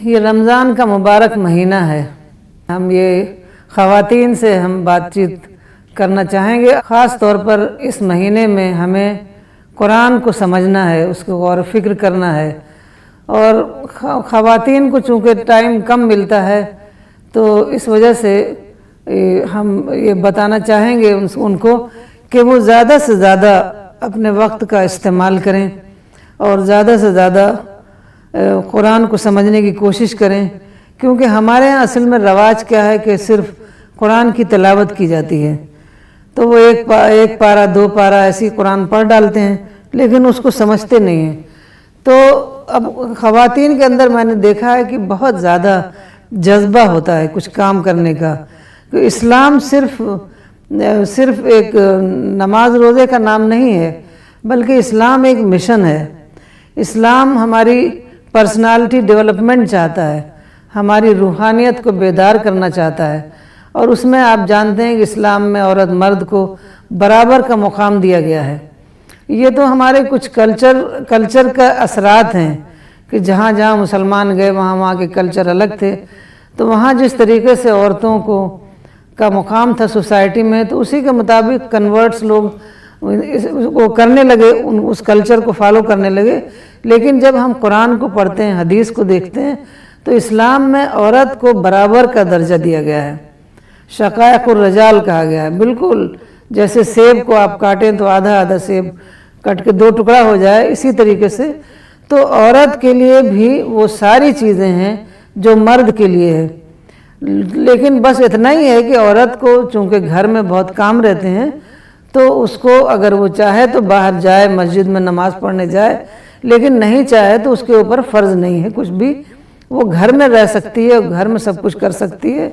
یہ رمضان کا مبارک مہینہ ہے. ہم یہ خواتین سے ہم بات چیت کرنا چاہیں گے. خاص طور پر اس مہینے میں ہمیں قرآن کو سمجھنا ہے، اس کو غور و فکر کرنا ہے. اور خواتین کو چونکہ ٹائم کم ملتا ہے تو اس وجہ سے ہم یہ بتانا چاہیں گے ان کو کہ وہ زیادہ سے زیادہ اپنے وقت کا استعمال کریں اور زیادہ سے زیادہ قرآن کو سمجھنے کی کوشش کریں. کیونکہ ہمارے ہاں اصل میں رواج کیا ہے کہ صرف قرآن کی تلاوت کی جاتی ہے، تو وہ ایک پارہ دو پارہ ایسی قرآن پڑھ ڈالتے ہیں لیکن اس کو سمجھتے نہیں ہیں. تو اب خواتین کے اندر میں نے دیکھا ہے کہ بہت زیادہ جذبہ ہوتا ہے کچھ کام کرنے کا. کہ اسلام صرف ایک نماز روزے کا نام نہیں ہے، بلکہ اسلام ایک مشن ہے. اسلام ہماری پرسنالٹی ڈیولپمنٹ چاہتا ہے، ہماری روحانیت کو بیدار کرنا چاہتا ہے. اور اس میں آپ جانتے ہیں کہ اسلام میں عورت مرد کو برابر کا مقام دیا گیا ہے. یہ تو ہمارے کچھ کلچر کا اثرات ہیں کہ جہاں جہاں مسلمان گئے وہاں کے کلچر الگ تھے، تو وہاں جس طریقے سے عورتوں کا مقام تھا سوسائٹی میں، تو اسی کے مطابق کنورٹس لوگ وہ کرنے لگے، اس کلچر کو فالو کرنے لگے. لیکن جب ہم قرآن کو پڑھتے ہیں، حدیث کو دیکھتے ہیں، تو اسلام میں عورت کو برابر کا درجہ دیا گیا ہے. شقائق الرجال کہا گیا ہے. بالکل جیسے سیب کو آپ کاٹیں تو آدھا سیب کٹ کے 2 ٹکڑا ہو جائے، اسی طریقے سے تو عورت کے لیے بھی وہ ساری چیزیں ہیں جو مرد کے لیے ہے. لیکن بس اتنا ہی ہے کہ عورت کو چونکہ گھر میں بہت کام رہتے ہیں، تو اس کو اگر وہ چاہے تو باہر جائے، مسجد میں نماز پڑھنے جائے، لیکن نہیں چاہے تو اس کے اوپر فرض نہیں ہے کچھ بھی. وہ گھر میں رہ سکتی ہے، گھر میں سب کچھ کر سکتی ہے.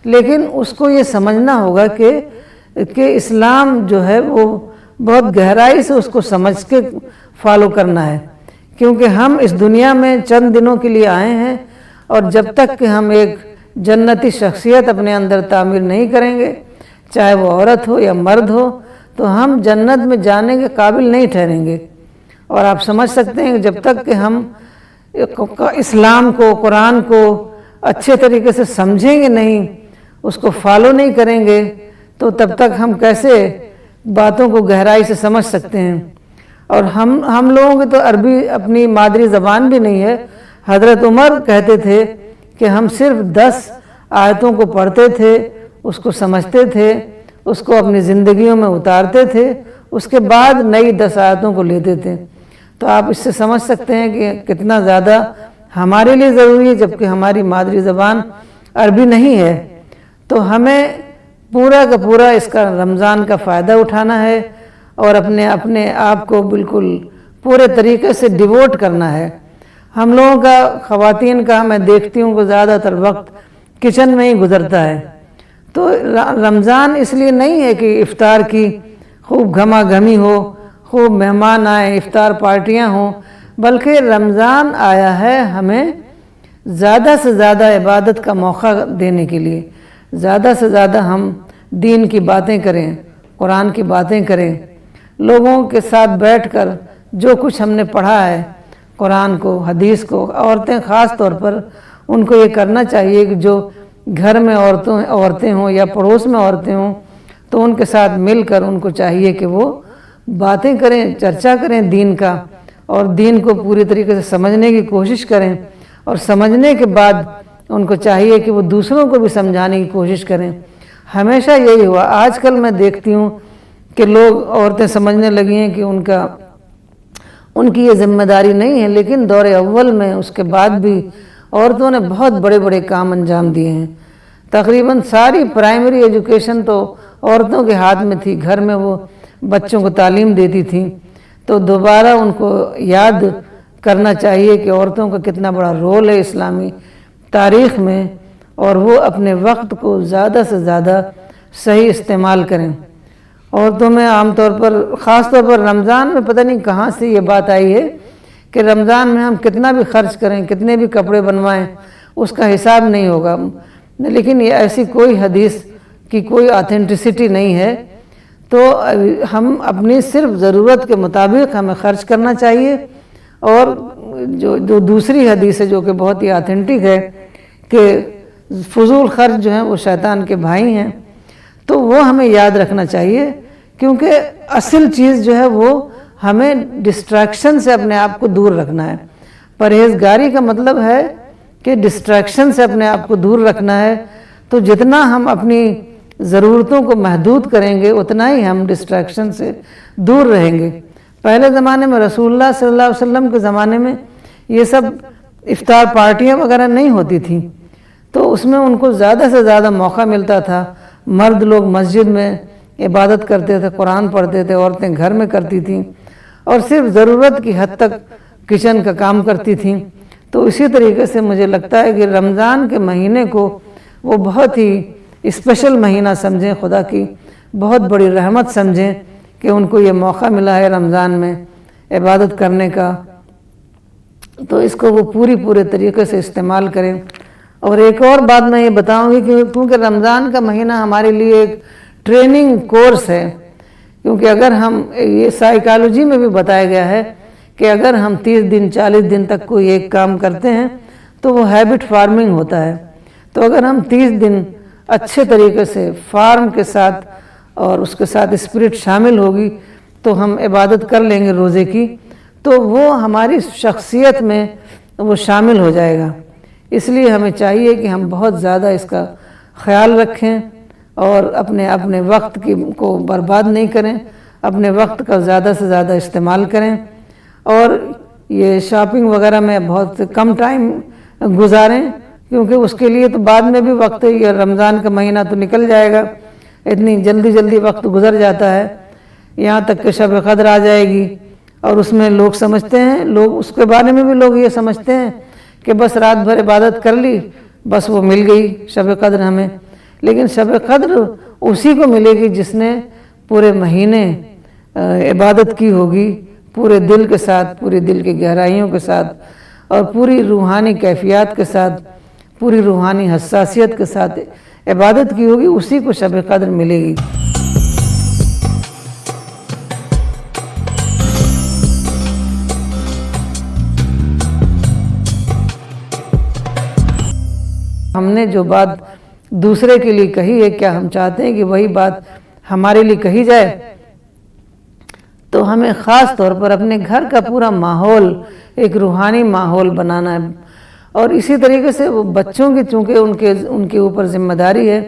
لیکن اس کو یہ سمجھنا ہوگا کہ اسلام جو ہے وہ بہت گہرائی سے اس کو سمجھ کے فالو کرنا ہے. کیونکہ ہم اس دنیا میں چند دنوں کے لیے آئے ہیں، اور جب تک کہ ہم ایک جنتی شخصیت اپنے اندر تعمیر نہیں کریں گے، چاہے وہ عورت ہو یا مرد ہو، تو ہم جنت میں جانے کے قابل نہیں ٹھہریں گے. اور آپ سمجھ سکتے ہیں کہ جب تک کہ ہم اسلام کو، قرآن کو اچھے طریقے سے سمجھیں گے نہیں، اس کو فالو نہیں کریں گے، تو تب تک ہم کیسے باتوں کو گہرائی سے سمجھ سکتے ہیں. اور ہم لوگوں کی تو عربی اپنی مادری زبان بھی نہیں ہے. حضرت عمر کہتے تھے کہ ہم صرف 10 آیتوں کو پڑھتے تھے، اس کو سمجھتے تھے، اس کو اپنی زندگیوں میں اتارتے تھے، اس کے بعد نئی 10 آیتوں کو لیتے تھے. تو آپ اس سے سمجھ سکتے ہیں کہ کتنا زیادہ ہمارے لیے ضروری ہے، جبکہ ہماری مادری زبان عربی نہیں ہے. تو ہمیں پورا کا پورا اس کا رمضان کا فائدہ اٹھانا ہے اور اپنے آپ کو بالکل پورے طریقے سے ڈیووٹ کرنا ہے. ہم لوگوں کا، خواتین کا، میں دیکھتی ہوں کہ زیادہ تر وقت کچن میں ہی گزرتا ہے. تو رمضان اس لیے نہیں ہے کہ افطار کی خوب گھما گھمی ہو، خوب مہمان آئیں، افطار پارٹیاں ہوں، بلکہ رمضان آیا ہے ہمیں زیادہ سے زیادہ عبادت کا موقع دینے کے لیے. زیادہ سے زیادہ ہم دین کی باتیں کریں، قرآن کی باتیں کریں، لوگوں کے ساتھ بیٹھ کر جو کچھ ہم نے پڑھا ہے قرآن کو، حدیث کو. عورتیں خاص طور پر ان کو یہ کرنا چاہیے کہ جو گھر میں عورتیں ہوں یا پڑوس میں عورتیں ہوں، تو ان کے ساتھ مل کر ان کو چاہیے کہ وہ باتیں کریں، چرچا کریں دین کا، اور دین کو پوری طریقے سے سمجھنے کی کوشش کریں. اور سمجھنے کے بعد ان کو چاہیے کہ وہ دوسروں کو بھی سمجھانے کی کوشش کریں. ہمیشہ یہی ہوا. آج کل میں دیکھتی ہوں کہ عورتیں سمجھنے لگی ہیں کہ ان کی یہ ذمہ داری نہیں ہے. لیکن دور اول میں، اس کے بعد بھی عورتوں نے بہت بڑے بڑے کام انجام دیے ہیں. تقریباً ساری پرائمری ایجوکیشن تو عورتوں کے ہاتھ میں تھی. گھر میں وہ بچوں کو تعلیم دیتی تھیں. تو دوبارہ ان کو یاد کرنا چاہیے کہ عورتوں کا کتنا بڑا رول ہے اسلامی تاریخ میں، اور وہ اپنے وقت کو زیادہ سے زیادہ صحیح استعمال کریں. عورتوں میں عام طور پر، خاص طور پر رمضان میں، پتہ نہیں کہاں سے یہ بات آئی ہے کہ رمضان میں ہم کتنا بھی خرچ کریں، کتنے بھی کپڑے بنوائیں، اس کا حساب نہیں ہوگا. لیکن یہ ایسی کوئی حدیث کی کوئی آتھینٹسٹی نہیں ہے. تو ہم اپنی صرف ضرورت کے مطابق ہمیں خرچ کرنا چاہیے، اور جو دوسری حدیث ہے جو کہ بہت ہی آتھینٹک ہے کہ فضول خرچ جو ہیں وہ شیطان کے بھائی ہیں، تو وہ ہمیں یاد رکھنا چاہیے، کیونکہ اصل چیز جو ہے وہ ہمیں ڈسٹریکشن سے اپنے آپ کو دور رکھنا ہے۔ پرہیزگاری کا مطلب ہے کہ ڈسٹریکشن سے اپنے آپ کو دور رکھنا ہے، تو جتنا ہم اپنی ضرورتوں کو محدود کریں گے اتنا ہی ہم ڈسٹریکشن سے دور رہیں گے۔ پہلے زمانے میں رسول اللہ صلی اللہ علیہ وسلم کے زمانے میں یہ سب افطار پارٹیاں وغیرہ نہیں ہوتی تھیں، تو اس میں ان کو زیادہ سے زیادہ موقع ملتا تھا۔ مرد لوگ مسجد میں عبادت کرتے تھے، قرآن پڑھتے تھے، عورتیں گھر میں کرتی تھیں اور صرف ضرورت کی حد تک کچن کا کام کرتی تھیں۔ تو اسی طریقے سے مجھے لگتا ہے کہ رمضان کے مہینے کو وہ بہت ہی اسپیشل مہینہ سمجھیں، خدا کی بہت بڑی رحمت سمجھیں کہ ان کو یہ موقع ملا ہے رمضان میں عبادت کرنے کا، تو اس کو وہ پورے طریقے سے استعمال کریں۔ اور ایک اور بات میں یہ بتاؤں گی کہ کیونکہ رمضان کا مہینہ ہمارے لیے ایک ٹریننگ کورس ہے، کیونکہ اگر ہم یہ سائیکالوجی میں بھی بتایا گیا ہے کہ اگر ہم 30 دن 40 دن تک کوئی ایک کام کرتے ہیں تو وہ ہیبٹ فارمنگ ہوتا ہے، تو اگر ہم 30 دن اچھے طریقے سے فارم کے ساتھ اور اس کے ساتھ اسپرٹ شامل ہوگی تو ہم عبادت کر لیں گے روزے کی، تو وہ ہماری شخصیت میں وہ شامل ہو جائے گا۔ اس لیے ہمیں چاہیے کہ ہم بہت زیادہ اس کا خیال رکھیں اور اپنے وقت کو برباد نہیں کریں، اپنے وقت کا زیادہ سے زیادہ استعمال کریں، اور یہ شاپنگ وغیرہ میں بہت کم ٹائم گزاریں، کیونکہ اس کے لیے تو بعد میں بھی وقت ہے، یہ رمضان کا مہینہ تو نکل جائے گا، اتنی جلدی وقت گزر جاتا ہے، یہاں تک کہ شب قدر آ جائے گی، اور اس میں لوگ سمجھتے ہیں، اس کے بارے میں بھی لوگ یہ سمجھتے ہیں کہ بس رات بھر عبادت کر لی، بس وہ مل گئی شب قدر ہمیں، لیکن شب قدر اسی کو ملے گی جس نے پورے مہینے عبادت کی ہوگی، پورے دل کے ساتھ، پورے دل کی گہرائیوں کے ساتھ، اور پوری روحانی کیفیات کے ساتھ، پوری روحانی حساسیت کے ساتھ عبادت کی ہوگی، اسی کو شب قدر ملے گی۔ ہم نے جو بات دوسرے کے لیے کہی ہے، کیا ہم چاہتے ہیں کہ وہی بات ہمارے لیے کہی جائے؟ تو ہمیں خاص طور پر اپنے گھر کا پورا ماحول ایک روحانی ماحول بنانا ہے، اور اسی طریقے سے وہ بچوں کی، چونکہ ان کے اوپر ذمہ داری ہے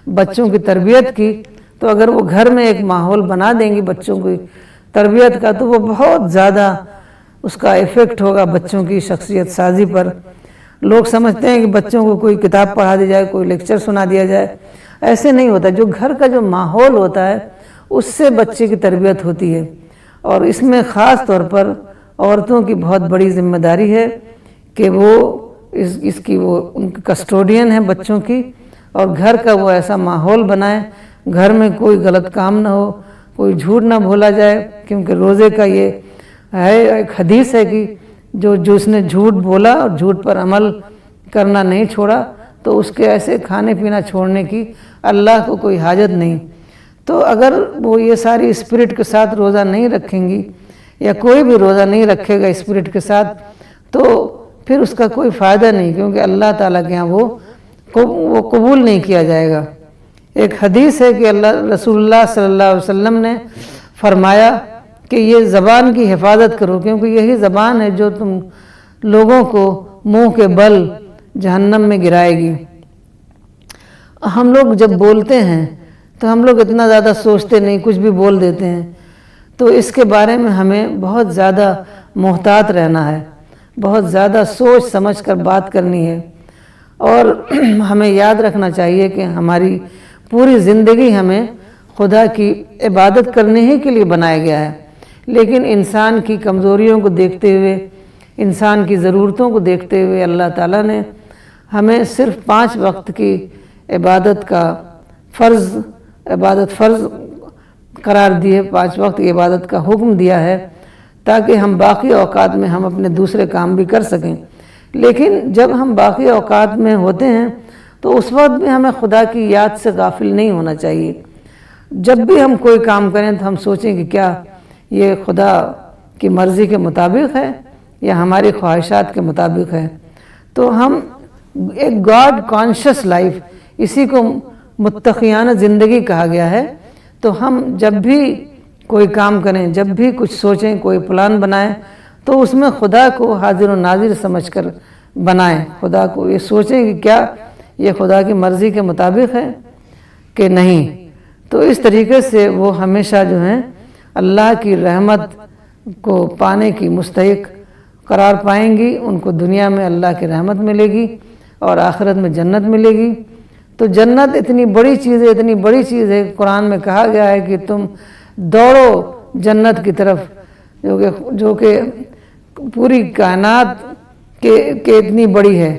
بچوں کی تربیت کی، تو اگر وہ گھر میں ایک ماحول بنا دیں گی بچوں کی تربیت کا، تو وہ بہت زیادہ اس کا ایفیکٹ ہوگا بچوں کی شخصیت سازی پر۔ لوگ سمجھتے ہیں کہ بچوں کو کوئی کتاب پڑھا دی جائے، کوئی لیکچر سنا دیا جائے، ایسے نہیں ہوتا۔ جو گھر کا جو ماحول ہوتا ہے اس سے بچے کی تربیت ہوتی ہے، اور اس میں خاص طور پر عورتوں کی بہت بڑی ذمہ داری ہے کہ وہ اس کی وہ ان کی کسٹوڈین ہے بچوں کی، اور گھر کا وہ ایسا ماحول بنائے، گھر میں کوئی غلط کام نہ ہو، کوئی جھوٹ نہ بولا جائے، کیونکہ روزے کا یہ ہے ایک حدیث ہے کہ جو اس نے جھوٹ بولا اور جھوٹ پر عمل کرنا نہیں چھوڑا، تو اس کے ایسے کھانے پینا چھوڑنے کی اللہ کو کوئی حاجت نہیں۔ تو اگر وہ یہ ساری اسپرٹ کے ساتھ روزہ نہیں رکھیں گی، یا کوئی بھی روزہ نہیں رکھے گا اسپرٹ کے ساتھ، تو پھر اس کا کوئی فائدہ نہیں، کیونکہ اللہ تعالیٰ کے ہاں وہ قبول نہیں کیا جائے گا۔ ایک حدیث ہے کہ رسول اللہ صلی اللہ علیہ وسلم نے فرمایا کہ یہ زبان کی حفاظت کرو، کیونکہ یہی زبان ہے جو تم لوگوں کو منہ کے بل جہنم میں گرائے گی۔ ہم لوگ جب بولتے ہیں تو ہم لوگ اتنا زیادہ سوچتے نہیں، کچھ بھی بول دیتے ہیں، تو اس کے بارے میں ہمیں بہت زیادہ محتاط رہنا ہے، بہت زیادہ سوچ سمجھ کر بات کرنی ہے، اور ہمیں یاد رکھنا چاہیے کہ ہماری پوری زندگی ہمیں خدا کی عبادت کرنے ہی کے لیے بنایا گیا ہے، لیکن انسان کی کمزوریوں کو دیکھتے ہوئے، انسان کی ضرورتوں کو دیکھتے ہوئے اللہ تعالیٰ نے ہمیں صرف 5 وقت کی عبادت فرض قرار دی ہے، 5 وقت کی عبادت کا حکم دیا ہے، تاکہ ہم باقی اوقات میں ہم اپنے دوسرے کام بھی کر سکیں۔ لیکن جب ہم باقی اوقات میں ہوتے ہیں تو اس وقت بھی ہمیں خدا کی یاد سے غافل نہیں ہونا چاہیے۔ جب بھی ہم کوئی کام کریں تو ہم سوچیں کہ کیا یہ خدا کی مرضی کے مطابق ہے، یا ہماری خواہشات کے مطابق ہے۔ تو ہم ایک گاڈ کانشیس لائف، اسی کو متقیانہ زندگی کہا گیا ہے۔ تو ہم جب بھی کوئی کام کریں، جب بھی کچھ سوچیں، کوئی پلان بنائیں، تو اس میں خدا کو حاضر و ناظر سمجھ کر بنائیں۔ خدا کو یہ سوچیں کہ کیا یہ خدا کی مرضی کے مطابق ہے کہ نہیں۔ تو اس طریقے سے وہ ہمیشہ جو ہیں اللہ کی رحمت کو پانے کی مستحق قرار پائیں گی۔ ان کو دنیا میں اللہ کی رحمت ملے گی اور آخرت میں جنت ملے گی۔ تو جنت اتنی بڑی چیز ہے، اتنی بڑی چیز ہے، قرآن میں کہا گیا ہے کہ تم دوڑو جنت کی طرف، جو کہ پوری کائنات کے اتنی بڑی ہے،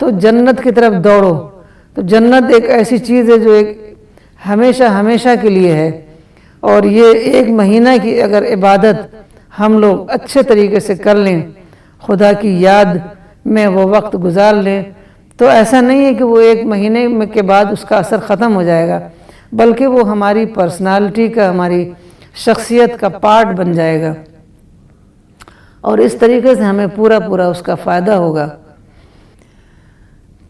تو جنت کی طرف دوڑو۔ تو جنت ایک ایسی چیز ہے جو ایک ہمیشہ ہمیشہ کے لیے ہے، اور یہ ایک مہینہ کی اگر عبادت ہم لوگ اچھے طریقے سے کر لیں، خدا کی یاد میں وہ وقت گزار لیں، تو ایسا نہیں ہے کہ وہ ایک مہینے کے بعد اس کا اثر ختم ہو جائے گا، بلکہ وہ ہماری پرسنالٹی کا، ہماری شخصیت کا پارٹ بن جائے گا، اور اس طریقے سے ہمیں پورا اس کا فائدہ ہوگا۔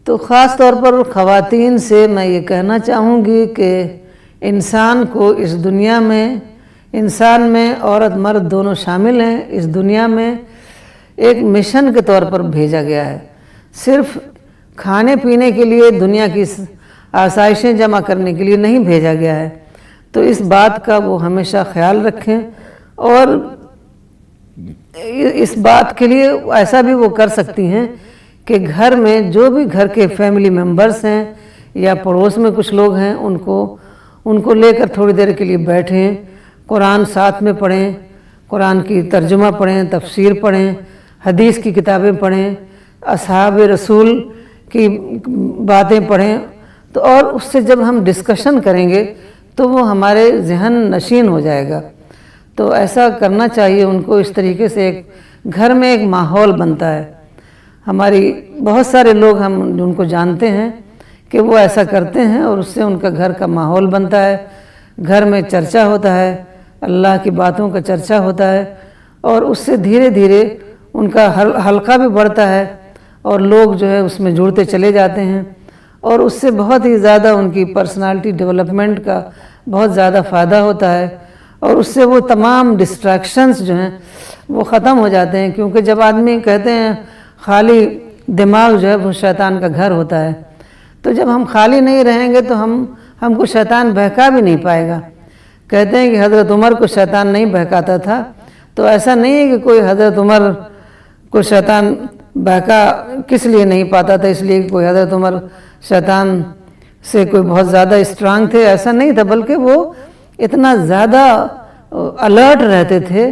تو خاص طور پر خواتین سے میں یہ کہنا چاہوں گی کہ انسان کو اس دنیا میں، انسان میں عورت مرد دونوں شامل ہیں، اس دنیا میں ایک مشن کے طور پر بھیجا گیا ہے۔ صرف کھانے پینے کے لیے، دنیا کی آسائشیں جمع کرنے کے لیے نہیں بھیجا گیا ہے۔ تو اس بات کا وہ ہمیشہ خیال رکھیں، اور اس بات کے لیے ایسا بھی وہ کر سکتی ہیں کہ گھر میں جو بھی گھر کے فیملی ممبرز ہیں یا پڑوس میں کچھ لوگ ہیں، ان کو لے کر تھوڑی دیر کے لیے بیٹھیں، قرآن ساتھ میں پڑھیں، قرآن کی ترجمہ پڑھیں، تفسیر پڑھیں، حدیث کی کتابیں پڑھیں، اصحاب رسول کی باتیں پڑھیں، تو اور اس سے جب ہم ڈسکشن کریں گے تو وہ ہمارے ذہن نشین ہو جائے گا۔ تو ایسا کرنا چاہیے ان کو، اس طریقے سے ایک گھر میں ایک ماحول بنتا ہے۔ ہماری بہت سارے لوگ ہم ان کو جانتے ہیں کہ وہ ایسا کرتے ہیں، اور اس سے ان کا گھر کا ماحول بنتا ہے، گھر میں چرچا ہوتا ہے، اللہ کی باتوں کا چرچا ہوتا ہے، اور اس سے دھیرے دھیرے ان کا حلقہ بھی بڑھتا ہے، اور لوگ جو ہے اس میں جڑتے چلے جاتے ہیں، اور اس سے بہت ہی زیادہ ان کی پرسنالٹی ڈیولپمنٹ کا بہت زیادہ فائدہ ہوتا ہے، اور اس سے وہ تمام ڈسٹریکشنز جو ہیں وہ ختم ہو جاتے ہیں۔ کیونکہ جب آدمی کہتے ہیں خالی دماغ جو ہے وہ شیطان کا گھر ہوتا ہے، تو جب ہم خالی نہیں رہیں گے تو ہم کو شیطان بہکا بھی نہیں پائے گا۔ کہتے ہیں کہ حضرت عمر کو شیطان نہیں بہکاتا تھا، تو ایسا نہیں ہے کہ کوئی حضرت عمر کو شیطان بہکا کس لیے نہیں پاتا تھا، اس لیے کہ کوئی حضرت عمر شیطان سے کوئی بہت زیادہ اسٹرانگ تھے، ایسا نہیں تھا، بلکہ وہ اتنا زیادہ الرٹ رہتے تھے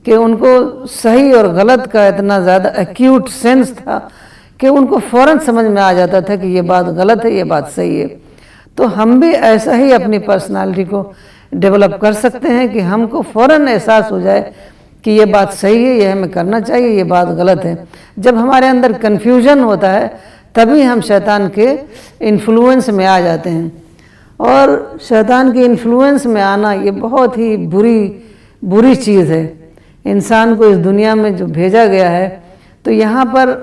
کہ ان کو صحیح اور غلط کا اتنا زیادہ ایکیوٹ سینس تھا کہ ان کو فوراً سمجھ میں آ جاتا تھا کہ یہ بات غلط ہے، یہ بات صحیح ہے۔ تو ہم بھی ایسا ہی اپنی پرسنالٹی کو ڈیولپ کر سکتے ہیں کہ ہم کو فوراً احساس ہو جائے کہ یہ بات صحیح ہے، یہ ہمیں کرنا چاہیے، یہ بات غلط ہے۔ جب ہمارے اندر کنفیوژن ہوتا ہے تبھی ہم شیطان کے انفلوئنس میں آ جاتے ہیں، اور شیطان کے انفلوئنس میں آنا یہ بہت ہی بری چیز ہے۔ انسان کو اس دنیا میں جو بھیجا گیا ہے، تو یہاں پر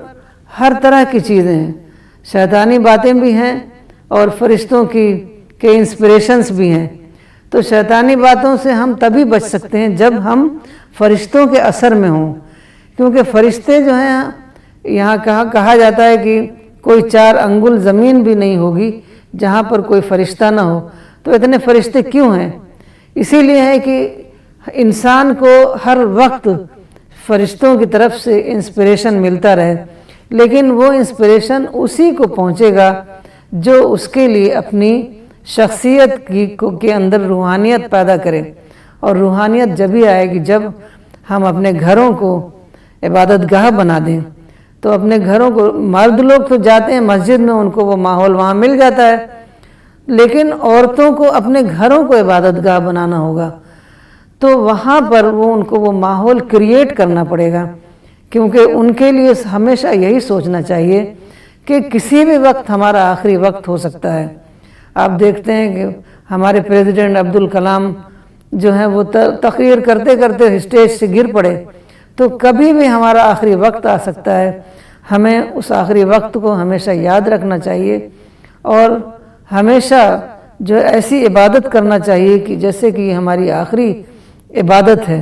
ہر طرح کی چیزیں ہیں، شیطانی باتیں بھی ہیں اور فرشتوں کے انسپریشنز بھی ہیں۔ تو شیطانی باتوں سے ہم تبھی بچ سکتے ہیں جب ہم فرشتوں کے اثر میں ہوں، کیونکہ فرشتے جو ہیں، یہاں کہا جاتا ہے کہ کوئی 4 انگل زمین بھی نہیں ہوگی جہاں پر کوئی فرشتہ نہ ہو۔ تو اتنے فرشتے کیوں ہیں؟ اسی لیے ہے کہ انسان کو ہر وقت فرشتوں کی طرف سے انسپریشن ملتا رہے، لیکن وہ انسپریشن اسی کو پہنچے گا جو اس کے لیے اپنی شخصیت کے اندر روحانیت پیدا کرے، اور روحانیت جب ہی آئے گی جب ہم اپنے گھروں کو عبادت گاہ بنا دیں۔ تو اپنے گھروں کو، مرد لوگ تو جاتے ہیں مسجد میں، ان کو وہ ماحول وہاں مل جاتا ہے، لیکن عورتوں کو اپنے گھروں کو عبادت گاہ بنانا ہوگا، تو وہاں پر ان کو وہ ماحول کریٹ کرنا پڑے گا، کیونکہ ان کے لیے ہمیشہ یہی سوچنا چاہیے کہ کسی بھی وقت ہمارا آخری وقت ہو سکتا ہے۔ آپ دیکھتے ہیں کہ ہمارے پریزیڈنٹ عبدالکلام جو ہیں وہ تقریر کرتے کرتے اسٹیج سے گر پڑے، تو کبھی بھی ہمارا آخری وقت آ سکتا ہے. ہمیں اس آخری وقت کو ہمیشہ یاد رکھنا چاہیے اور ہمیشہ جو ایسی عبادت کرنا چاہیے کہ جیسے کہ یہ ہماری آخری عبادت ہے.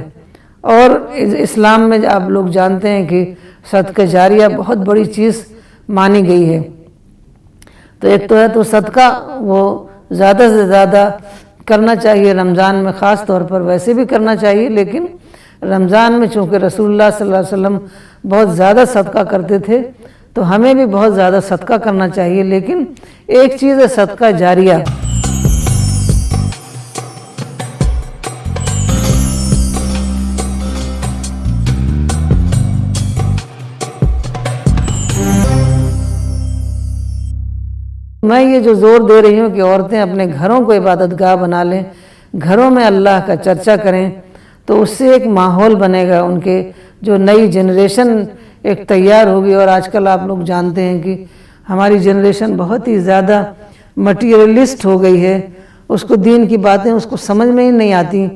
اور اسلام میں آپ لوگ جانتے ہیں کہ صدقہ جاریہ بہت بڑی چیز مانی گئی ہے. تو ایک تو ہے تو صدقہ وہ زیادہ سے زیادہ کرنا چاہیے رمضان میں، خاص طور پر ویسے بھی کرنا چاہیے، لیکن رمضان میں چونکہ رسول اللہ صلی اللہ علیہ وسلم بہت زیادہ صدقہ کرتے تھے تو ہمیں بھی بہت زیادہ صدقہ کرنا چاہیے. لیکن ایک چیز ہے صدقہ جاریہ. میں یہ جو زور دے رہی ہوں کہ عورتیں اپنے گھروں کو عبادت گاہ بنا لیں، گھروں میں اللہ کا چرچا کریں، تو اس سے ایک ماحول بنے گا. ان کے جو نئی جنریشن ایک تیار ہوگی. اور آج کل آپ لوگ جانتے ہیں کہ ہماری جنریشن بہت ہی زیادہ مٹیریلسٹ ہو گئی ہے. اس کو دین کی باتیں اس کو سمجھ میں ہی نہیں آتی.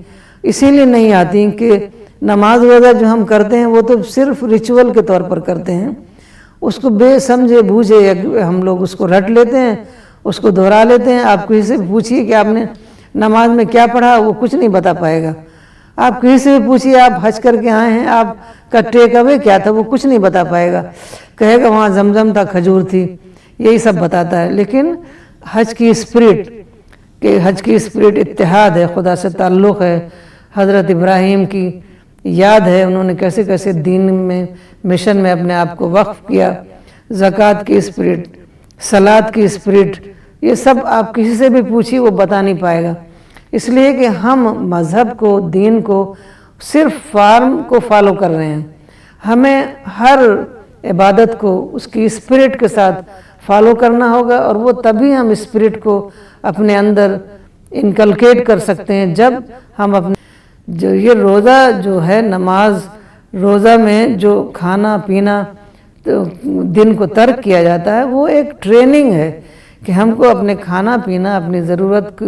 اسی لیے نہیں آتی کہ نماز روزہ جو ہم کرتے ہیں وہ تو صرف ریچول کے طور پر کرتے ہیں. اس کو بے سمجھے بوجھے ہم لوگ اس کو رٹ لیتے ہیں، اس کو دہرا لیتے ہیں. آپ کسی سے پوچھیے کہ آپ نے نماز میں کیا پڑھا، وہ کچھ نہیں بتا پائے گا. آپ کسی سے بھی پوچھیے آپ حج کر کے آئے ہیں، آپ کا ٹیک اوے کیا تھا، وہ کچھ نہیں بتا پائے گا. کہے گا وہاں زمزم تھا، کھجور تھی، یہی سب بتاتا ہے. لیکن حج کی اسپرٹ، کہ حج کی اسپرٹ اتحاد ہے، خدا سے تعلق ہے. حضرت ابراہیم کی یاد ہے انہوں نے کیسے کیسے دین میں مشن میں اپنے آپ کو وقف کیا. زکوٰۃ کی اسپرٹ، صلاۃ کی اسپرٹ، یہ سب آپ کسی سے بھی پوچھیے وہ بتا نہیں پائے گا. اس لیے کہ ہم مذہب کو، دین کو صرف فارم کو فالو کر رہے ہیں. ہمیں ہر عبادت کو اس کی اسپرٹ کے ساتھ فالو کرنا ہوگا، اور وہ تبھی ہم اسپرٹ کو اپنے اندر انکلکیٹ کر سکتے ہیں جب ہم اپنے جو یہ روزہ جو ہے، نماز روزہ میں جو کھانا پینا دن کو ترک کیا جاتا ہے، وہ ایک ٹریننگ ہے کہ ہم کو اپنے کھانا پینا، اپنی ضرورت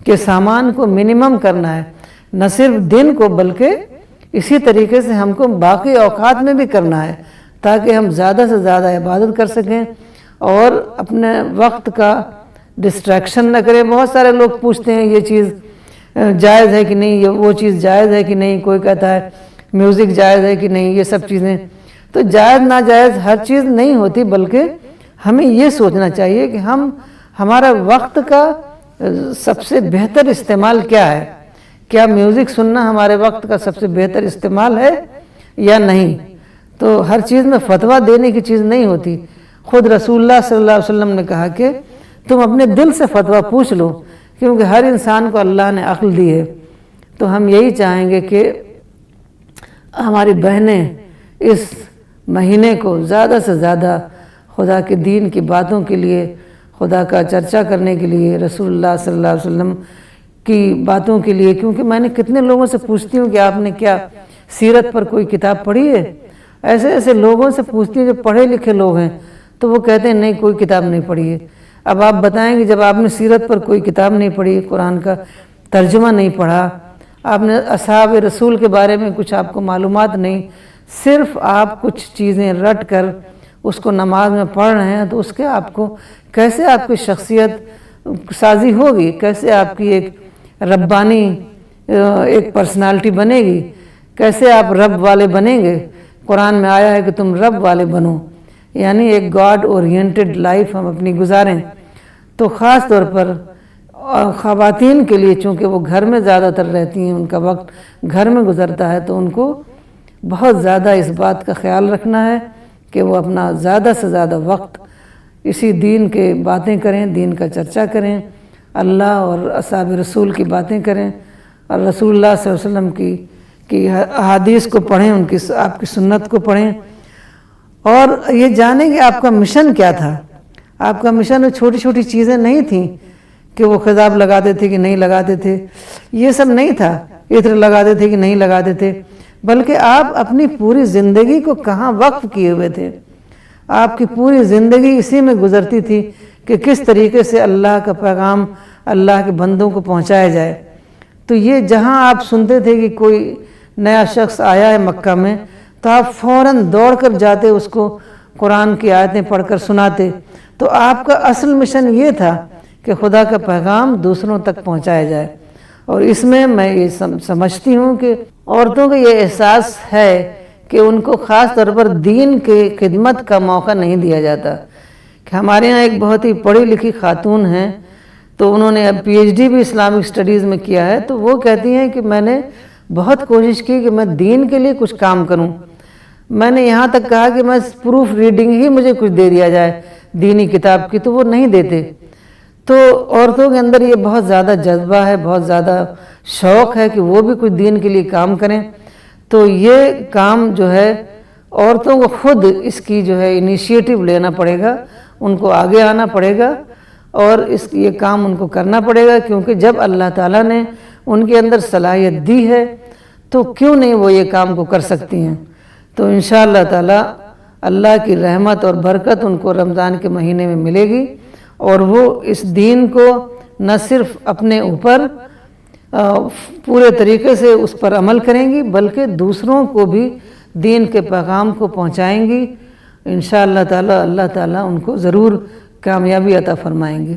کے سامان کو منیمم کرنا ہے. نہ صرف دن کو بلکہ اسی طریقے سے ہم کو باقی اوقات میں بھی کرنا ہے، تاکہ ہم زیادہ سے زیادہ عبادت کر سکیں اور اپنے وقت کا ڈسٹریکشن نہ کریں. بہت سارے لوگ پوچھتے ہیں یہ چیز جائز ہے کہ نہیں، وہ چیز جائز ہے کہ نہیں. کوئی کہتا ہے میوزک جائز ہے کہ نہیں. یہ سب چیزیں تو جائز ناجائز ہر چیز نہیں ہوتی، بلکہ ہمیں یہ سوچنا چاہیے کہ ہمارا وقت کا سب سے بہتر استعمال کیا ہے. کیا میوزک سننا ہمارے وقت کا سب سے بہتر استعمال ہے یا نہیں؟ تو ہر چیز میں فتویٰ دینے کی چیز نہیں ہوتی. خود رسول اللہ صلی اللہ علیہ وسلم نے کہا کہ تم اپنے دل سے فتویٰ پوچھ لو، کیونکہ ہر انسان کو اللہ نے عقل دی ہے. تو ہم یہی چاہیں گے کہ ہماری بہنیں اس مہینے کو زیادہ سے زیادہ خدا کے دین کی باتوں کے لیے، خدا کا چرچا کرنے کے لیے، رسول اللہ صلی اللہ علیہ وسلم کی باتوں کے لیے. کیونکہ میں نے کتنے لوگوں سے پوچھتی ہوں کہ آپ نے کیا سیرت پر کوئی کتاب پڑھی ہے. ایسے لوگوں سے پوچھتی ہوں جو پڑھے لکھے لوگ ہیں، تو وہ کہتے ہیں نہیں کوئی کتاب نہیں پڑھی ہے. اب آپ بتائیں کہ جب آپ نے سیرت پر کوئی کتاب نہیں پڑھی، قرآن کا ترجمہ نہیں پڑھا، آپ نے اصحاب رسول کے بارے میں کچھ آپ کو معلومات نہیں، صرف آپ کچھ چیزیں رٹ کر اس کو نماز میں پڑھ رہے ہیں، تو اس کے آپ کو کیسے آپ کی شخصیت سازی ہوگی، کیسے آپ کی ایک ربانی ایک پرسنالٹی بنے گی، کیسے آپ رب والے بنیں گے. قرآن میں آیا ہے کہ تم رب والے بنو، یعنی ایک گاڈ اورینٹڈ لائف ہم اپنی گزاریں. تو خاص طور پر خواتین کے لیے، چونکہ وہ گھر میں زیادہ تر رہتی ہیں، ان کا وقت گھر میں گزرتا ہے، تو ان کو بہت زیادہ اس بات کا خیال رکھنا ہے کہ وہ اپنا زیادہ سے زیادہ وقت اسی دین کے باتیں کریں، دین کا چرچا کریں، اللہ اور اصحاب رسول کی باتیں کریں، اور رسول اللہ صلی اللہ علیہ وسلم کی احادیث کو پڑھیں، ان کی آپ کی سنت کو پڑھیں، اور یہ جانیں کہ آپ کا مشن کیا تھا. آپ کا مشن چھوٹی چھوٹی چیزیں نہیں تھیں کہ وہ خضاب لگاتے تھے کہ نہیں لگاتے تھے، یہ سب نہیں تھا. عطر لگاتے تھے کہ نہیں لگاتے تھے، بلکہ آپ اپنی پوری زندگی کو کہاں وقف کیے ہوئے تھے. آپ کی پوری زندگی اسی میں گزرتی تھی کہ کس طریقے سے اللہ کا پیغام اللہ کے بندوں کو پہنچایا جائے. تو یہ جہاں آپ سنتے تھے کہ کوئی نیا شخص آیا ہے مکہ میں، تو آپ فوراً دوڑ کر جاتے اس کو قرآن کی آیتیں پڑھ کر سناتے۔ تو آپ کا اصل مشن یہ تھا کہ خدا کا پیغام دوسروں تک پہنچایا جائے، اور اس میں یہ سمجھتی ہوں کہ عورتوں کا یہ احساس ہے کہ ان کو خاص طور پر دین کے خدمت کا موقع نہیں دیا جاتا۔ کہ ہمارے یہاں ایک بہت ہی پڑھی لکھی خاتون ہیں، تو انہوں نے اب پی ایچ ڈی بھی اسلامک اسٹڈیز میں کیا ہے، تو وہ کہتی ہیں کہ میں نے بہت کوشش کی کہ میں دین کے لیے کچھ کام کروں، میں نے یہاں تک کہا کہ میں پروف ریڈنگ ہی مجھے کچھ دے دیا جائے دینی کتاب کی، تو وہ نہیں دیتے۔ تو عورتوں کے اندر یہ بہت زیادہ جذبہ ہے، بہت زیادہ شوق ہے کہ وہ بھی کچھ دین کے لیے کام کریں۔ تو یہ کام جو ہے عورتوں کو خود اس کی جو ہے انیشیٹو لینا پڑے گا، ان کو آگے آنا پڑے گا، اور یہ کام ان کو کرنا پڑے گا، کیونکہ جب اللہ تعالیٰ نے ان کے اندر صلاحیت دی ہے تو کیوں نہیں وہ یہ کام کو کر سکتی ہیں۔ تو انشاءاللہ تعالیٰ اللہ کی رحمت اور برکت ان کو رمضان کے مہینے میں ملے گی، اور وہ اس دین کو نہ صرف اپنے اوپر پورے طریقے سے اس پر عمل کریں گی، بلکہ دوسروں کو بھی دین کے پیغام کو پہنچائیں گی۔ انشاءاللہ تعالیٰ اللہ تعالیٰ ان کو ضرور کامیابی عطا فرمائیں گے۔